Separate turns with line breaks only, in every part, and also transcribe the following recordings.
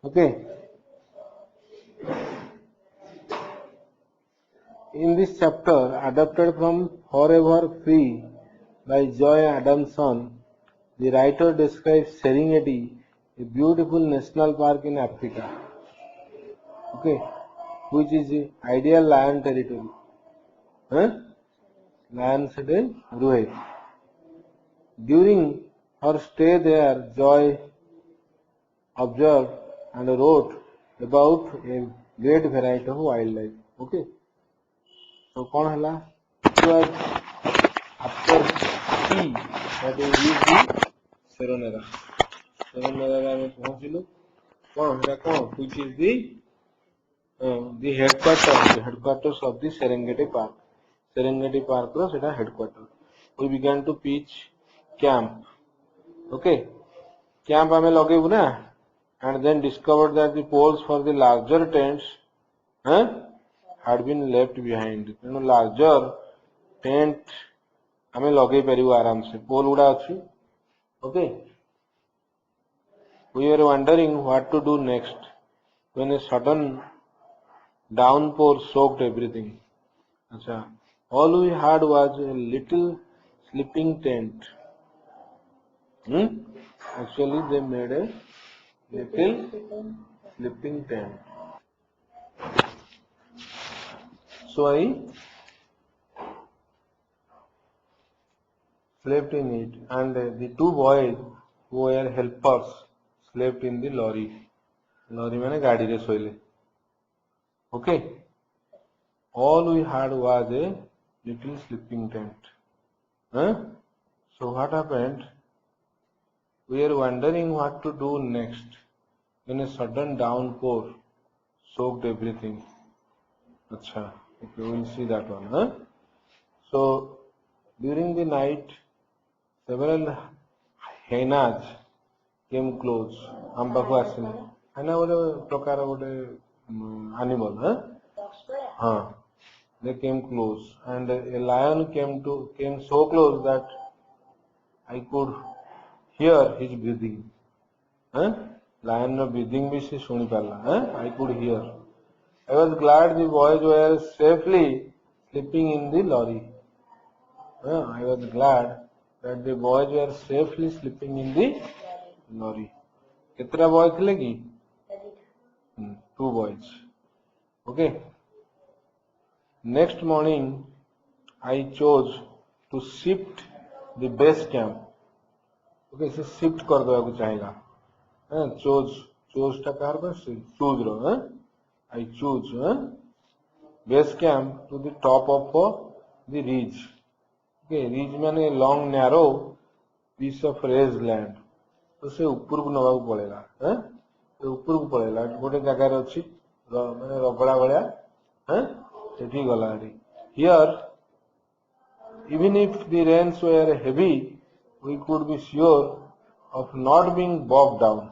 Okay. In this chapter, adapted from Forever Free by Joy Adamson, the writer describes Serengeti, a beautiful national park in Africa, okay, which is the ideal lion territory. Huh? Lion said Ruhe. During her stay there, Joy observed and wrote about a great variety of wildlife. Okay. So कौन हला? It was after tea that we reached the Seronera. Seronera ଆମେ ପହଞ୍ଚିଲୁ. କଣ ସେଟା କଣ? Which is the headquarters of the Serengeti Park. Serengeti Park ର ସେଟା headquarters. We began to pitch camp. Okay. Camp ଆମେ ଲଗେଇବୁ ନା, and then discovered that the poles for the larger tents had been left behind. ତେଣୁ larger tent ଆମେ ଲଗେଇ ପାରିବୁ ଆରାମସେ. ପୋଲ ଗୁଡା ଅଛି. Okay. We were wondering what to do next when a sudden downpour soaked everything. Achha. All we had was a little sleeping tent. Actually, they made a little sleeping tent. So I slept in it, and the two boys who were helpers slept in the lorry. Lorry means गाड़ी रे सोइले. Okay. All we had was a little sleeping tent. So what happened? We were wondering what to do next when a sudden downpour soaked everything. Acha. Okay, we'll see that one. So during the night, several hyenas came close. हम पाखु आसिले. hyena गोटे प्रकार गोटे animal. हाँ. They came close, and a lion came so close that I could hear his breathing. Lion no breathing भी से सुनी पाला. I could hear. I was glad the boys were safely sleeping in the lorry. I was glad that the boys were safely sleeping in the lorry. कितना boys थे लगी? Two boys. Okay. Next morning, I chose to shift the base camp. Okay, से shift कर दो आपको चाहेगा. Chose टा कहाँ पर choose row. I choose base camp to the top of the ridge. Okay, ridge माने long narrow piece of raised land. तो से ऊपर को नवा को पड़ेगा. तो ऊपर को पड़ेगा. गोटे जगह रे अच्छी माने रगड़ा भलिया. सेठी गला रे. Here, even if the rains were heavy, we could be sure of not being bogged down.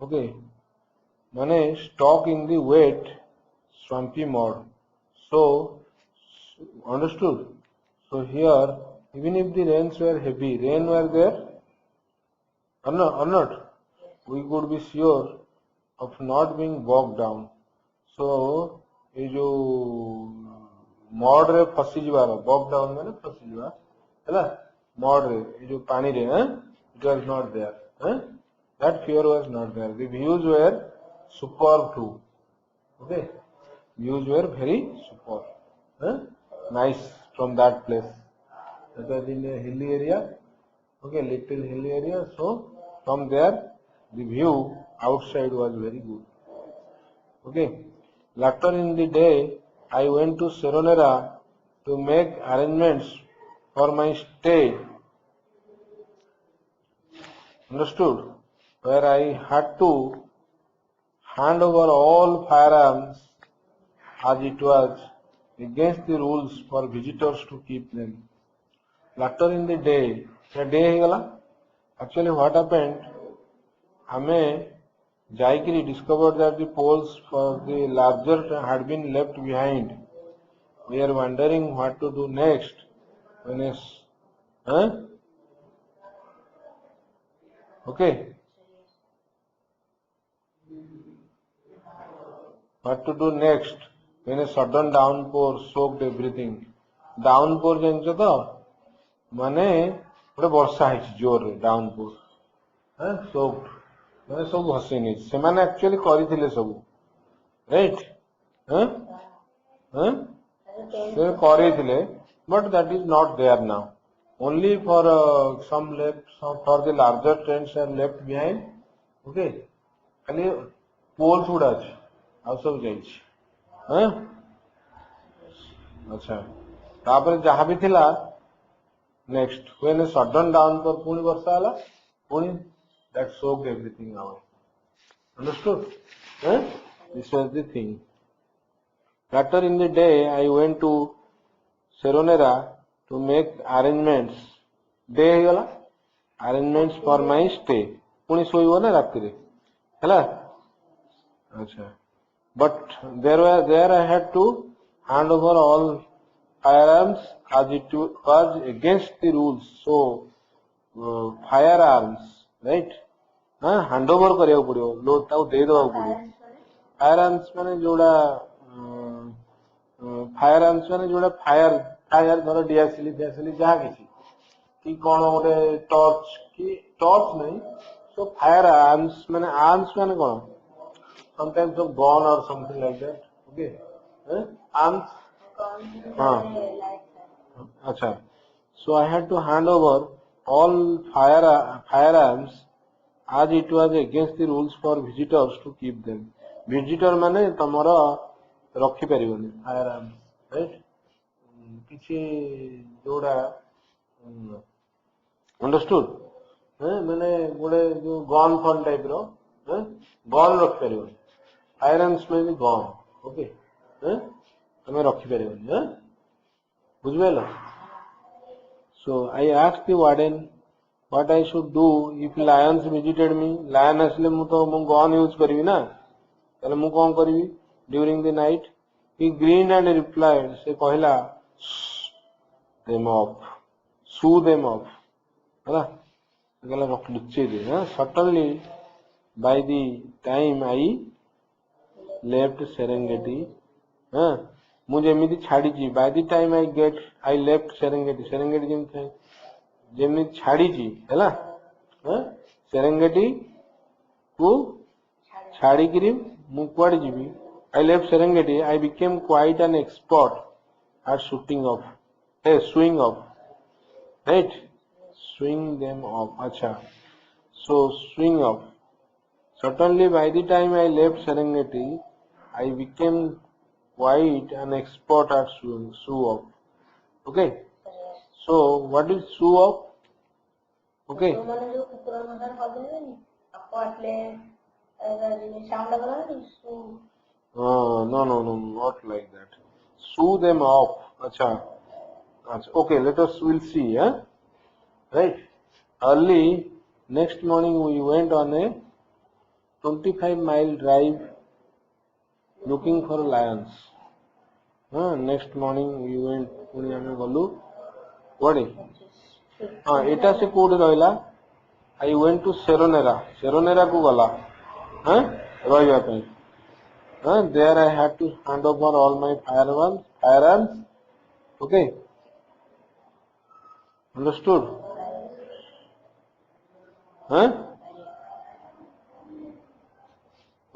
Okay, माने stuck in the wet, swampy mud. So, understood? So here, even if the rains were heavy, rain were there or not, we could be sure of not being bogged down. So, ये जो mud रे फसी जिबार bog down माने फसी जिबा हैला mud रे ये जो पानी रे it was not there. That fear was not there. The views were superb too. Okay, views were very superb. Nice from that place. That was in a hilly area. Okay, little hilly area. So from there the view outside was very good. Okay. Later in the day, I went to Seronera to make arrangements for my stay. Understood? Where I had to hand over all firearms as it was against the rules for visitors to keep them. Later in the day, actually what happened? हमें जाइकरी discovered that the poles for the larger had been left behind. We are wondering what to do next. When is, okay. What to do next when a sudden downpour soaked everything? Downpour ଜାଣିଛ ତ ମାନେ ଗୋଟେ ବର୍ଷା ହେଇଛି ଜୋରରେ downpour soaked ମାନେ ସବୁ ଭସେଇ ନେଇଛି ସେମାନେ actually କରିଥିଲେ ସବୁ right ସେ କରିଥିଲେ but that is not there now only for some left for the larger trains are left behind okay खाली poles गुड़ा ଅଛି ଆଉ ସବୁ ଯାଇଛି अच्छा तापर जहाँ भी थिला next when a sudden downpour पुणी वर्षा आला पुणी that soaked everything away understood this was the thing later in the day I went to Seronera to make arrangements day ହେଇଗଲା arrangements for my stay पुणी ଶୋଇବ ନା ରାତିରେ ହେଲା अच्छा but there I had to hand over all firearms as it was against the rules so firearms right hand over କରିବାକୁ ପଡିବ ଲୋ ତାକୁ ଦେଇ ଦେବାକୁ ପଡିବ firearms ମାନେ ଯୋଉଟା firearms ମାନେ ଯୋଉଟା fire ଧର ଡିଆସିଲି ଯାହା କିଛି କି କଣ ଗୋଟେ ଟର୍ଚ ନାହିଁ so firearms ମାନେ arms ମାନେ କଣ sometimes of gun or something like that okay arms acha so I had to hand over all firearms as it was against the rules for visitors to keep them visitor माने तमरो रखी परिबनी firearms right किछि जोड़ा understood माने गोटे जो gun fun type रो gun रखी परिबनी firearms means gone okay तमे रखी परिबनी बुझबेला so I asked the warden what I should do if lions visited me lion asle मु तो मु गन यूज करबी ना तले मु कोन करबी during the night he grinned and replied से कहला them off sue them off हैला कहला रख लुच्चे दे certainly by the time I left Serengeti मु जेमिति छाड़ी जी by the time I left Serengeti जेमिति छाड़ी जी हैला Serengeti को छाड़ी करी मु कुआडे जीवी I left Serengeti I became quite an expert at swing off right swing them off acha so swing off certainly by the time I left Serengeti I became quite an expert at shoe off okay so what is shoe off okay no not like that sue them off acha okay we'll see right early next morning we went on a 25-mile drive looking for lions next morning we went पुणी आमे गलु कोडे एटा से code रहला I went to Seronera को गला रहइबा पे there I had to hand over all my firearms okay understood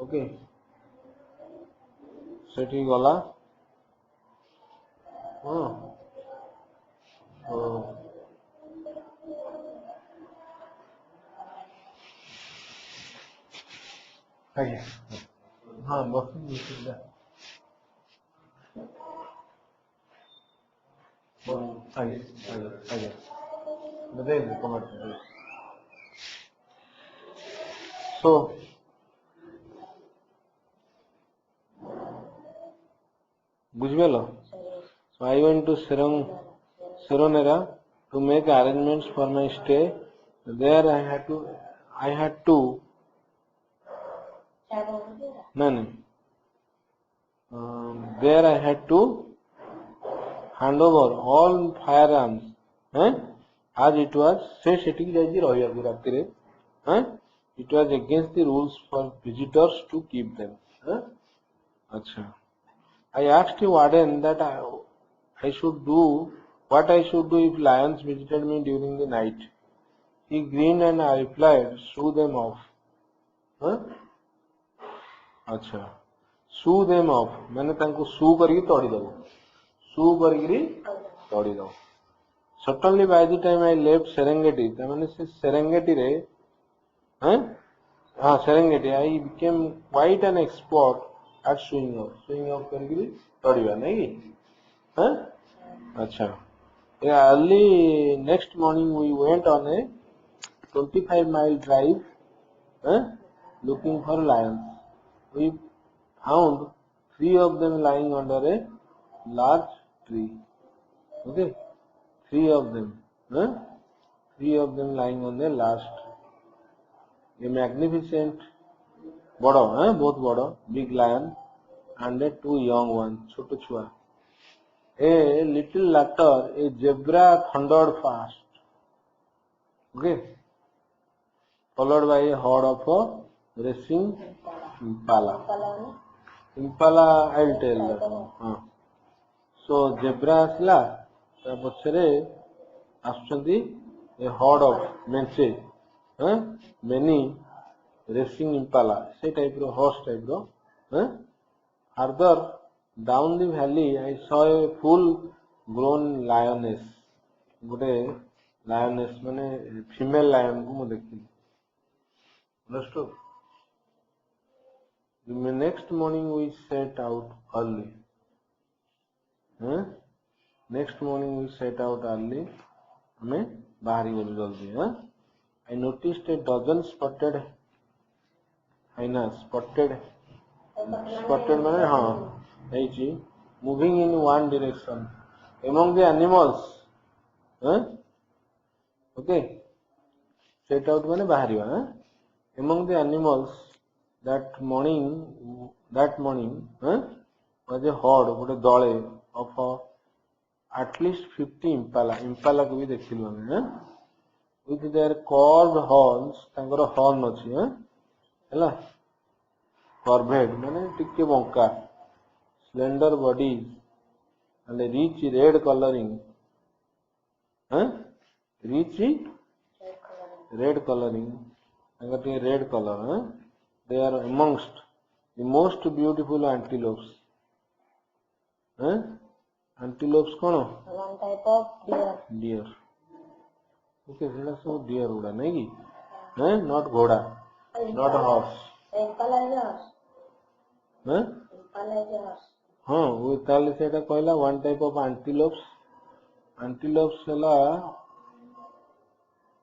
okay सेठी गला आगे बस आगे बताइए comment so बुझबेलो so I went to Seronera to make arrangements for my stay there I had to no there I had to hand over all firearms as it was से setting जाई रहिया राती रे It was against the rules for visitors to keep them. Huh? Acha. I asked the warden that I should do what I should do if lions visited me during the night. He grinned and I replied, shoo them off. Huh? अच्छा सू them of मैंने तांको सू करके तोड़ी दो सू करके तोड़ी दो suddenly by the time I left Serengeti तमाने से सेरेंगेटी रे हैं हां Serengeti I became quite an expert at swing off करके तोड़ीबा नहीं हैं अच्छा early next morning we went on a 25-mile drive looking for lions. We found 3 of them lying under a large tree. Okay, 3 of them. 3 of them lying on a large tree. A magnificent, bada, both bada, big lion and a 2 young ones, छोटे छुआ. A little later, a zebra thundered fast. Okay, followed by a herd of a racing impala. Impala, I'll tell that. So zebra asla ta pachare aschandi a herd of mense many racing impala se type ro horse type ro further down the valley I saw a full grown lioness gote lioness mane female lion ko mu dekhili. Understood? The next morning we set out early. Next morning we set out early. हमें बाहरी गलु जल्दी. I noticed a dozen spotted hyenas. Spotted माने हाँ यही चीज moving in one direction among the animals. Okay, set out माने बाहरी वा. Among the animals that morning was a herd गोटे दले of at least 50 impala को भी देखिलु हमें with their curved horns तांकर horn अछि हैला curved माने टिके बंका slender bodies and a rich red coloring red coloring red color. They are amongst the most beautiful antelopes. Antelopes कौन? One type of deer. Deer. Okay, that's so deer उड़ा नहीं की? Not घोड़ा, not horse. Impala is a horse. Impala is a horse. हाँ, वो ताले से ऐसा कहला one type of antelopes. Antelopes वाला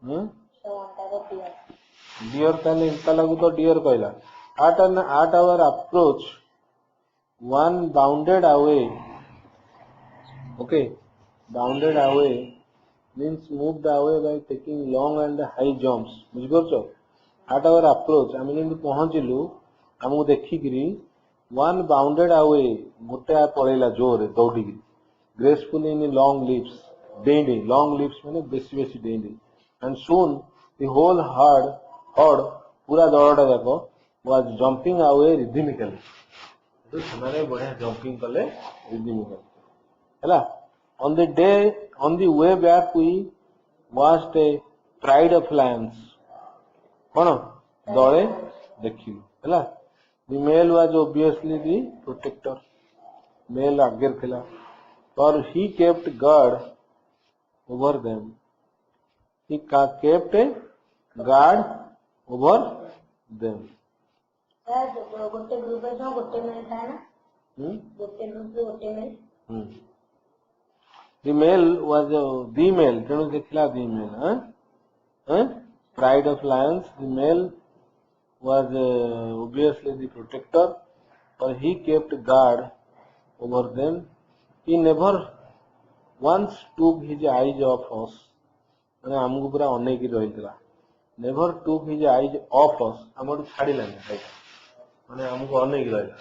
So one type of deer. Deer ताले impala को तो deer कहला. At our approach, one bounded away. Okay, bounded away means moved away by taking long and high jumps. बुझिपारछो? At our approach, आमे जेंति पहुंचिलु हमहु देखिकरी one bounded away गोटे पळेला जोर दौड़िकी gracefully in long leaps Dandy long leaps माने बेसी Dandy and soon the whole herd पूरा दौड़टा जाको was jumping away rhythmically. तो समाने बढ़िया jumping कले rhythmically. हैला on the way back we watched a pride of lions. कौन दौड़े देखिलु हैला the male was obviously the protector. Male आगे थिला for he kept guard over them. He kept a guard over them. गोटे group में गोटे mail था ना गोटे ग्रुप में गोटे mail the male was the male तेणु देखिला the male pride of lions the male was obviously the protector for he kept guard over them. He never once took his eyes off us माने हमको पूरा अनेक रहितला never took his eyes off us हमर छाडिला नै माने हमको अनेक रहिला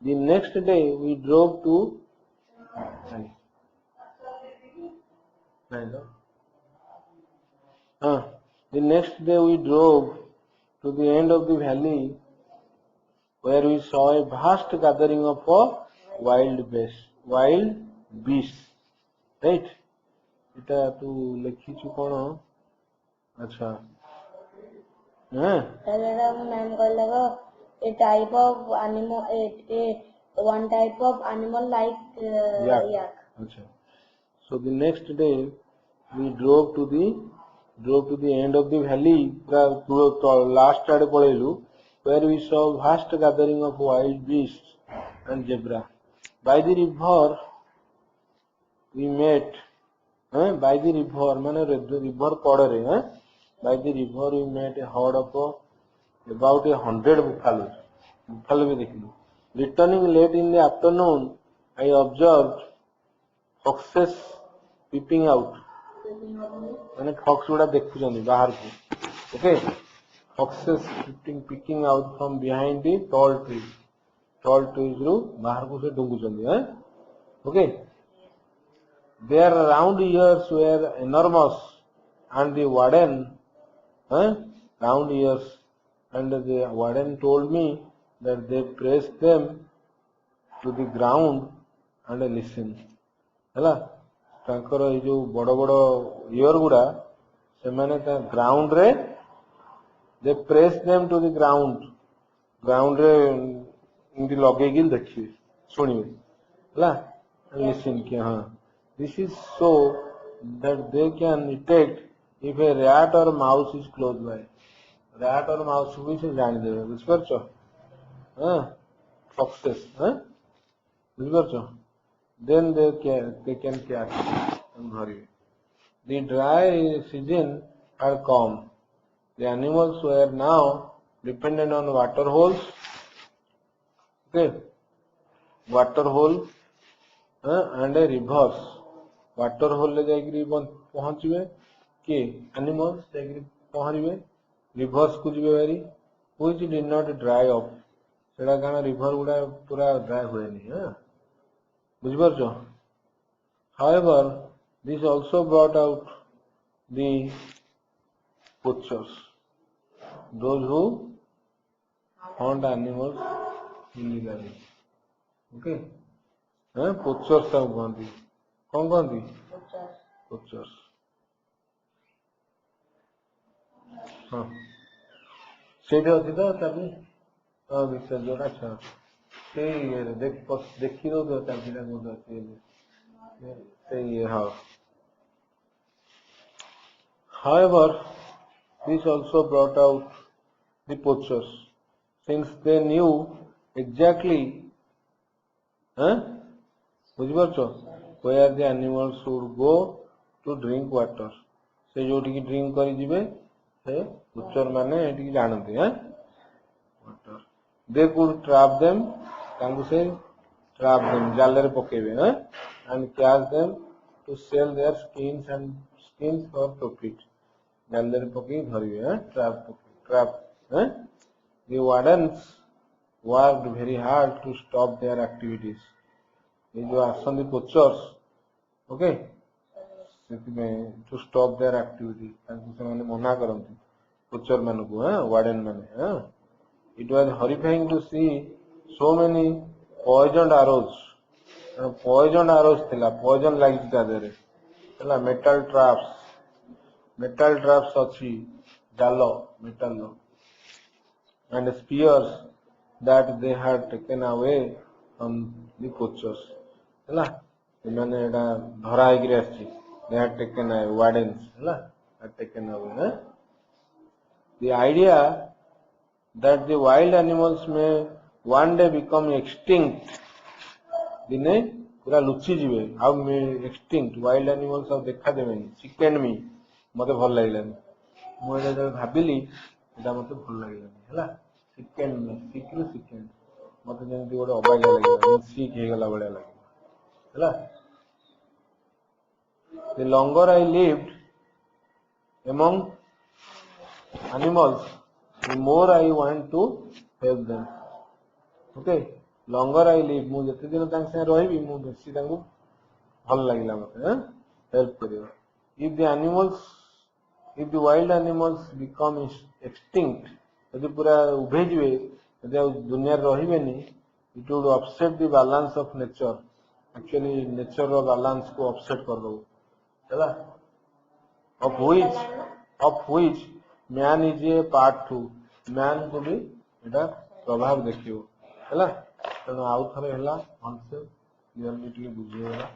The next day we drove to The next day we drove to the end of the valley where we saw a vast gathering of wild beasts. Right? এটা তু লেখিଛୁ কোন? আচ্ছা হ্যাঁ
তাহলে ম্যাম কইলা a type of animal, one type of animal like yak.
আচ্ছা. So the next day we drove to the end of the valley, last aade ପଳେଇଲୁ, where we saw vast gathering of wild beasts and zebra. By the river we met, by the river মানে river କଡ଼ରେ, by the river we met a herd of about 100 buffalo ବି ଦେଖିଲୁ. Returning late in the afternoon, I observed foxes peeping out. ମାନେ fox ଗୁଡା ଦେଖୁଛନ୍ତି ବାହାରକୁ. Okay, foxes peeking out from behind the tall trees. Tall trees ରୁ ବାହାରକୁ ସେ ଡୁଙ୍ଗୁଛନ୍ତି. Okay, their round ears were enormous, and the warden, round ears, and the warden told me that they pressed them to the ground and listen. ହେଲା, ତାଙ୍କର ଏଇ ଯୋଉ ବଡ ବଡ year ଗୁଡା ସେମାନେ ତା ଗ୍ରାଉଣ୍ଡ ରେ they press them to the ground ରେ ଏମିତି ଲଗେଇକି ଦେଖିବେ, ଶୁଣିବେ, ହେଲା, listen କି ହଁ. This is so that they can detect if a rat or mouse is close by. rat or mouse ବି ସେ ଜାଣିଦେବେ, ବୁଝିପାରୁଛ? Foxes, ବୁଝିପାରୁଛ? Then they can catch and ଧରିବେ. The dry season had come. The animals were now dependent on water holes. Okay, water hole and a rivers. Water hole ରେ ଯାଇକିରି ପହଞ୍ଚିବେ କି animals ଯାଇକିରି ପହଁରିବେ, rivers କୁ ଯିବେ ଭାରି, which did not dry up. ସେଟା କାରଣ river ଗୁଡା ପୁରା dry ହୁଏନି. ବୁଝିପାରୁଛ? However, this also brought out the poachers, those who hunt animals illegally. Okay, poachers ତାକୁ କହନ୍ତି. କଣ କହନ୍ତି? poachers. ହଁ, ସେଇଠି ଅଛି ତ ଚାବି ଭିତରେ ଯୋଉଟା ଆଚ୍ଛା ସେଇ ଇଏରେ ଦେଖି ଦଉଥିବ ଚାବିଟା କୋଉଠି ଅଛି ସେଇ ଇଏ. ହଁ. However, this also brought out the poachers, since they knew exactly, ବୁଝିପାରୁଛ, where the animals should go to drink water. ସେ ଯୋଉଠିକି ଡ୍ରିଙ୍କ କରି ଯିବେ ସେ poacher ମାନେ ଏଠିକି ଜାଣନ୍ତି. water. They could trap them, ତାଙ୍କୁ ସେ trap them, ଜାଲରେ ପକେଇବେ, and catch them to sell their skins for profit. ଜାଲରେ ପକେଇ ଧରିବେ, trap. The wardens worked very hard to stop their activities. ये जो आसନ୍ତି poachers, okay, ସେଥିପାଇଁ to stop their activity, ତାଙ୍କୁ ସେମାନେ ମନା କରନ୍ତି poacher ମାନଙ୍କୁ, warden ମାନେ. It was horrifying to see so many poisoned arrows. Poisoned arrows ଥିଲା, poison ଲାଗିଛି ତା ଦେହରେ, ହେଲା. metal traps ଅଛି, ଜାଲ metal ର, and spears that they had taken away from the poachers. ହେଲା, ସେମାନେ ଏଟା ଧରା ହେଇକିରି ଆସିଛି. they had taken away, wardens, ହେଲା, had taken away. The idea that the wild animals may one day become extinct, ଦିନେ ପୁରା ଲୁଚିଯିବେ, ଆଉ extinct, wild animals ଆଉ ଦେଖାଦେବେନି. chicken me ମତେ ଭଲ ଲାଗିଲାନି, ମୁଁ ଏଟା ଯେତେବେଳେ ଭାବିଲି ଏଟା ମତେ ଭଲ ଲାଗିଲାନି, ହେଲା. chicken me, chicken ମତେ ଯେମିତି ଗୋଟେ ଅବାଗିଆ ଲାଗିଲା, sick ହେଇଗଲା ଭଳିଆ ଲାଗିଲା, ହେଲା. The longer I lived among animals, the more I want to help them. Okay, longer I live, ମୁଁ ଯେତେ ଦିନ ତାଙ୍କ ସାଙ୍ଗେ ରହିବି ମୁଁ ବେଶୀ ତାଙ୍କୁ ଭଲ ଲାଗିଲା ମତେ ହେଲ୍ପ କରିବା. If the animals if the wild animals become extinct, यदि पूरा उभे जिवे यदि आ दुनिया रहिबेनी, it would upset the balance of nature. Actually nature row balance को upset कर दो हैला, of which man is a part to, man को भी एटा प्रभाव देखियो हैला। तेणु आउ थरे हैला भलसे क्लियरली बुझिएगा।